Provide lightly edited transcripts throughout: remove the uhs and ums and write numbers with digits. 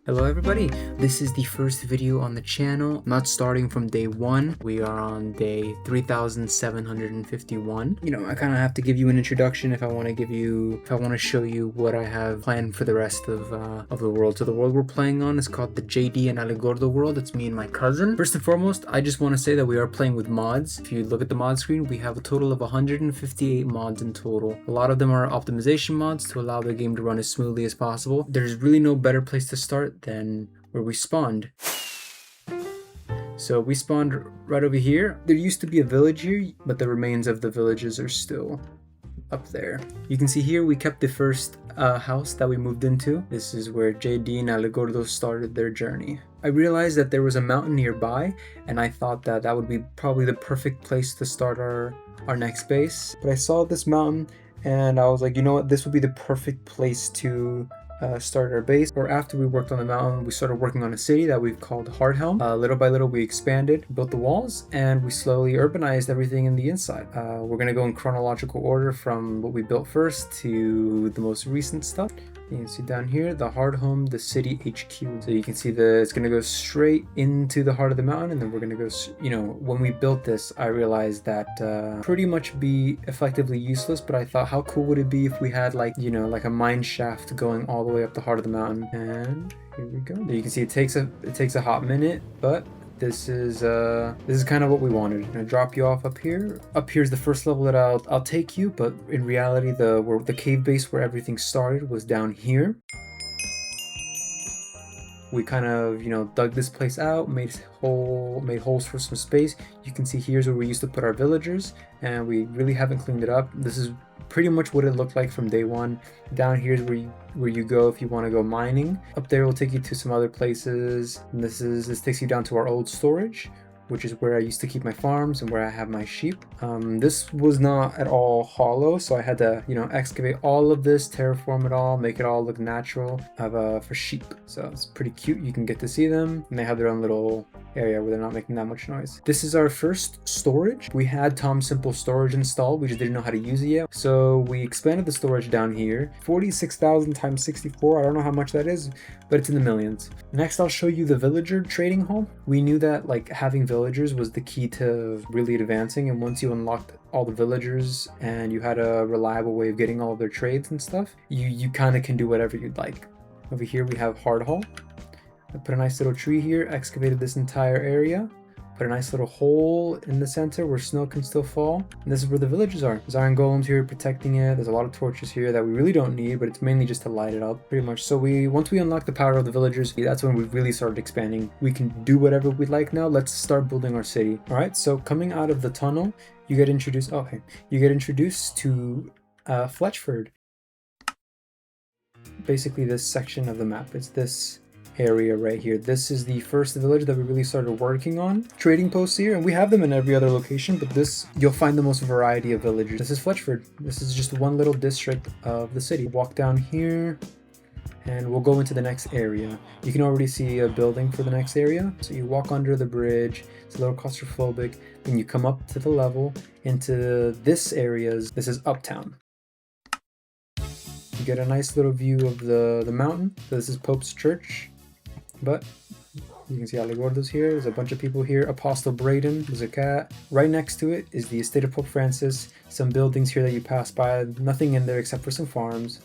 Hello everybody, this is the first video on the channel, not starting from day 1, we are on day 3751. You know, I kind of have to give you an introduction if I want to show you what I have planned for the rest of the world. So the world we're playing on is called the JD and Alegordo world. It's me and my cousin. First and foremost, I just want to say that we are playing with mods. If you look at the mod screen, we have a total of 158 mods in total. A lot of them are optimization mods to allow the game to run as smoothly as possible. There's really no better place to start than where we spawned. So we spawned right over here. There used to be a village here, but the remains of the villages are still up there. You can see here we kept the first house that we moved into. This is where JD and Alegordo started their journey. I realized that there was a mountain nearby, and I thought that that would be probably the perfect place to start our next base. But I saw this mountain and I was like, you know what, this would be the perfect place to start our base. Or after we worked on the mountain, we started working on a city that we've called Hardhelm. Little by little we expanded, built the walls, and we slowly urbanized everything in the inside. We're gonna go in chronological order from what we built first to the most recent stuff. You can see down here the Hardhelm, the city HQ. So you can see it's gonna go straight into the heart of the mountain, and then we're gonna go, you know, when we built this, I realized that pretty much be effectively useless, but I thought how cool would it be if we had like, you know, like a mine shaft going all the way up the heart of the mountain. And here we go. You can see it takes a hot minute, but this is kind of what we wanted. I'm gonna drop you off up here. Up here's the first level that I'll take you, but in reality the cave base where everything started was down here. We kind of, you know, dug this place out, made holes for some space. You can see here's where we used to put our villagers, and we really haven't cleaned it up. This is pretty much what it looked like from day one. Down here's where you go if you want to go mining. Up there will take you to some other places. And this takes you down to our old storage, which is where I used to keep my farms and where I have my sheep. This was not at all hollow, so I had to, you know, excavate all of this, terraform it all, make it all look natural for sheep. So it's pretty cute. You can get to see them, and they have their own little area where they're not making that much noise. This is our first storage. We had Tom Simple storage installed, we just didn't know how to use it yet. So we expanded the storage down here. 46,000 times 64, I don't know how much that is, but it's in the millions. Next, I'll show you the villager trading hall. We knew that like having villagers was the key to really advancing, and once you unlocked all the villagers and you had a reliable way of getting all of their trades and stuff, you kind of can do whatever you'd like. Over here we have Hardhall. I put a nice little tree here, excavated this entire area, put a nice little hole in the center where snow can still fall, and this is where the villages are. There's iron golems here protecting it. There's a lot of torches here that we really don't need, but it's mainly just to light it up, pretty much. So once we unlock the power of the villagers, that's when we really started expanding. We can do whatever we like now. Let's start building our city. All right, so coming out of the tunnel, you get introduced to Fletchford. Basically this section of the map, it's this area right here. This is the first village that we really started working on. Trading posts here, and we have them in every other location, but this, you'll find the most variety of villagers. This is Fletchford. This is just one little district of the city. Walk down here, and we'll go into the next area. You can already see a building for the next area. So you walk under the bridge, it's a little claustrophobic, then you come up to the level into this area. This is Uptown. You get a nice little view of the mountain. So this is Pope's Church. But you can see Alegordo's here. There's a bunch of people here. Apostle Braden, there's a cat. Right next to it is the estate of Pope Francis. Some buildings here that you pass by. Nothing in there except for some farms.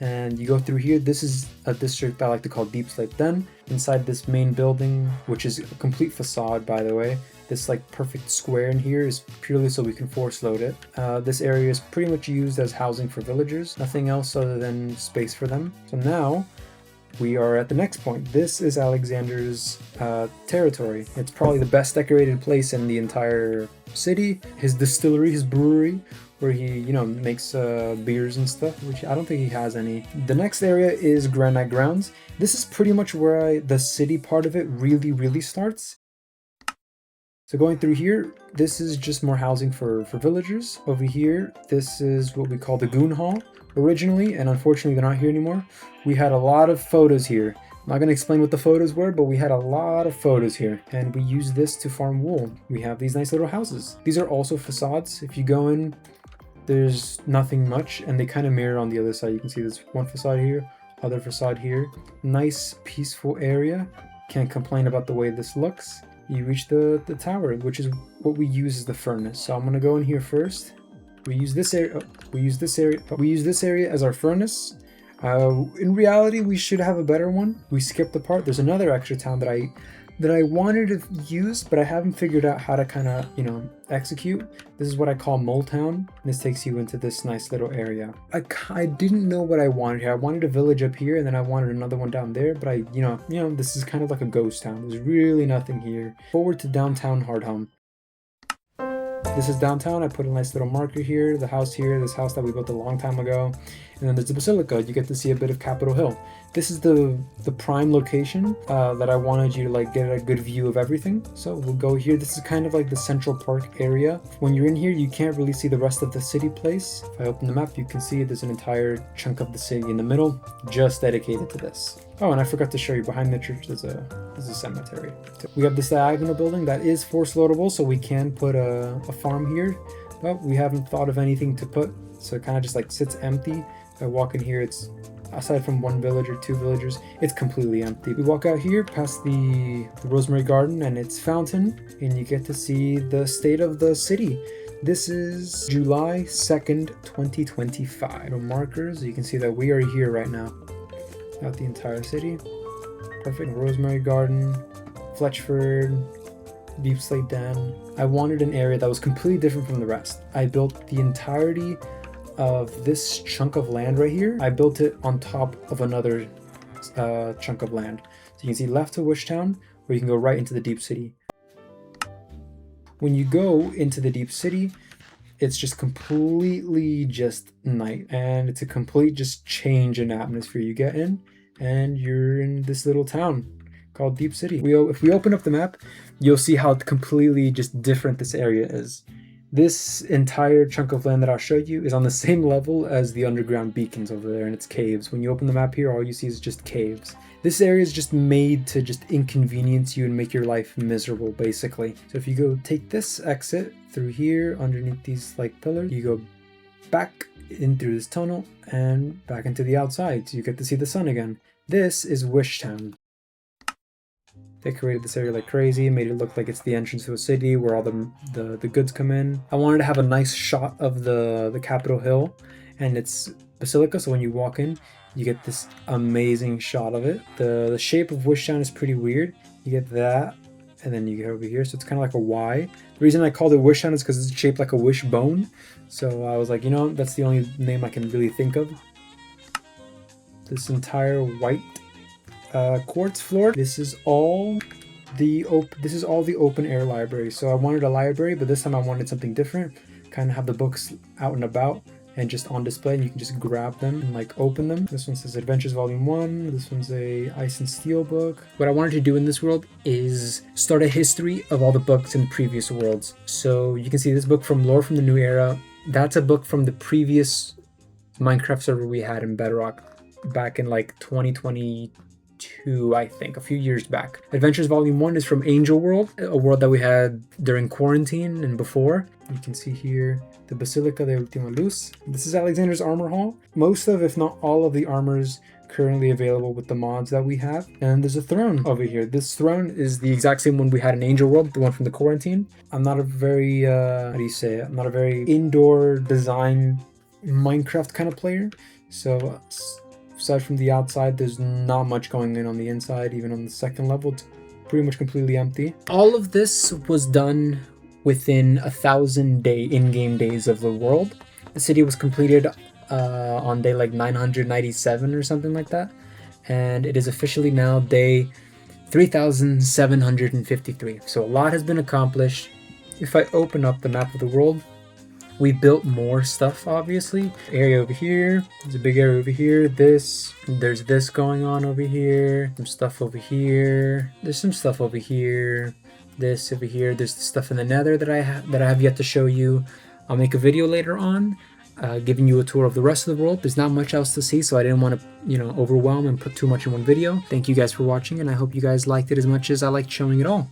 And you go through here. This is a district I like to call Deep Slate Den. Inside this main building, which is a complete facade, by the way. This like perfect square in here is purely so we can force load it. This area is pretty much used as housing for villagers. Nothing else other than space for them. So now we are at the next point. This is Alexander's territory. It's probably the best decorated place in the entire city. His distillery, his brewery, where he, you know, makes beers and stuff, which I don't think he has any. The next area is Granite Grounds. This is pretty much where the city part of it really starts. So going through here, this is just more housing for villagers. Over here, this is what we call the Goon Hall originally, and unfortunately they're not here anymore. We had a lot of photos here. I'm not going to explain what the photos were, but we had a lot of photos here, and we used this to farm wool. We have these nice little houses. These are also facades. If you go in, there's nothing much, and they kind of mirror on the other side. You can see this one facade here. Other facade here. Nice peaceful area. Can't complain about the way this looks. You reach the tower, which is what we use as the furnace. So I'm gonna go in here first. We use this area. We use this area as our furnace. In reality, we should have a better one. We skipped the part. There's another extra town that I wanted to use, but I haven't figured out how to kind of, execute. This is what I call Mole Town. This takes you into this nice little area. I didn't know what I wanted here. I wanted a village up here, and then I wanted another one down there, but this is kind of like a ghost town. There's really nothing here. Forward to downtown Hardhome. This is downtown. I put a nice little marker here, the house here, this house that we built a long time ago. And then there's the Basilica. You get to see a bit of Capitol Hill. This is the prime location that I wanted you to get a good view of everything. So we'll go here. This is kind of like the Central Park area. When you're in here, you can't really see the rest of the city place. If I open the map, you can see there's an entire chunk of the city in the middle just dedicated to this. Oh, and I forgot to show you, behind the church there's a cemetery. So we have this diagonal building that is force loadable, so we can put a farm here, but we haven't thought of anything to put, so it kind of just sits empty. If I walk in here, it's, aside from one village or two villagers, it's completely empty. We walk out here past the Rosemary Garden and its fountain, and you get to see the state of the city. This is July 2nd, 2025. The markers, you can see that we are here right now. Out the entire city. Perfect. Rosemary Garden, Fletchford, Deep Slate Den. I wanted an area that was completely different from the rest. I built the entirety of this chunk of land right here. I built it on top of another chunk of land. So you can see left to Wishtown, or you can go right into the Deep City. When you go into the Deep City, it's just completely just night, and it's a complete just change in atmosphere. You get in and you're in this little town called Deep City. If we open up the map, you'll see how completely just different this area is. This entire chunk of land that I'll show you is on the same level as the underground beacons over there, and it's caves. When you open the map here, all you see is just caves. This area is just made to just inconvenience you and make your life miserable, basically. So if you go take this exit through here, underneath these pillars, you go back in through this tunnel and back into the outside, so you get to see the sun again. This is Wishtown. Decorated this area like crazy, made it look like it's the entrance to a city where all the goods come in. I wanted to have a nice shot of the Capitol Hill and its basilica, so when you walk in, you get this amazing shot of it. The shape of Wishtown is pretty weird. You get that, and then you get over here, so it's kind of like a Y. The reason I called it Wishtown is because it's shaped like a wishbone. So I was like, that's the only name I can really think of. This entire white quartz floor. This is all the open air library. So I wanted a library, but this time I wanted something different. Kind of have the books out and about and just on display, and you can just grab them and open them. This one says Adventures Volume 1. This one's a Ice and Steel book. What I wanted to do in this world is start a history of all the books in the previous worlds. So you can see this book from Lore from the New Era. That's a book from the previous Minecraft server we had in Bedrock back in 2022, I think, a few years back. Adventures Volume 1 is from Angel World, a world that we had during quarantine and before. You can see here the Basilica de Ultima Luz. This is Alexander's Armor Hall. Most of, if not all of the armors currently available with the mods that we have. And there's a throne over here. This throne is the exact same one we had in Angel World, the one from the quarantine. I'm not a very, how do you say it? I'm not a very indoor design Minecraft kind of player. So aside from the outside, there's not much going on the inside. Even on the second level, it's pretty much completely empty. All of this was done within 1,000 in-game days of the world. The city was completed on day 997 or something like that, and it is officially now day 3,753. So a lot has been accomplished. If I open up the map of the world, we built more stuff, obviously. Area over here, there's a big area over here. There's this going on over here. Some stuff over here. There's some stuff over here. This over here. There's the stuff in the Nether that I have yet to show you. I'll make a video later on, giving you a tour of the rest of the world. There's not much else to see, so I didn't want to, overwhelm and put too much in one video. Thank you guys for watching, and I hope you guys liked it as much as I liked showing it all.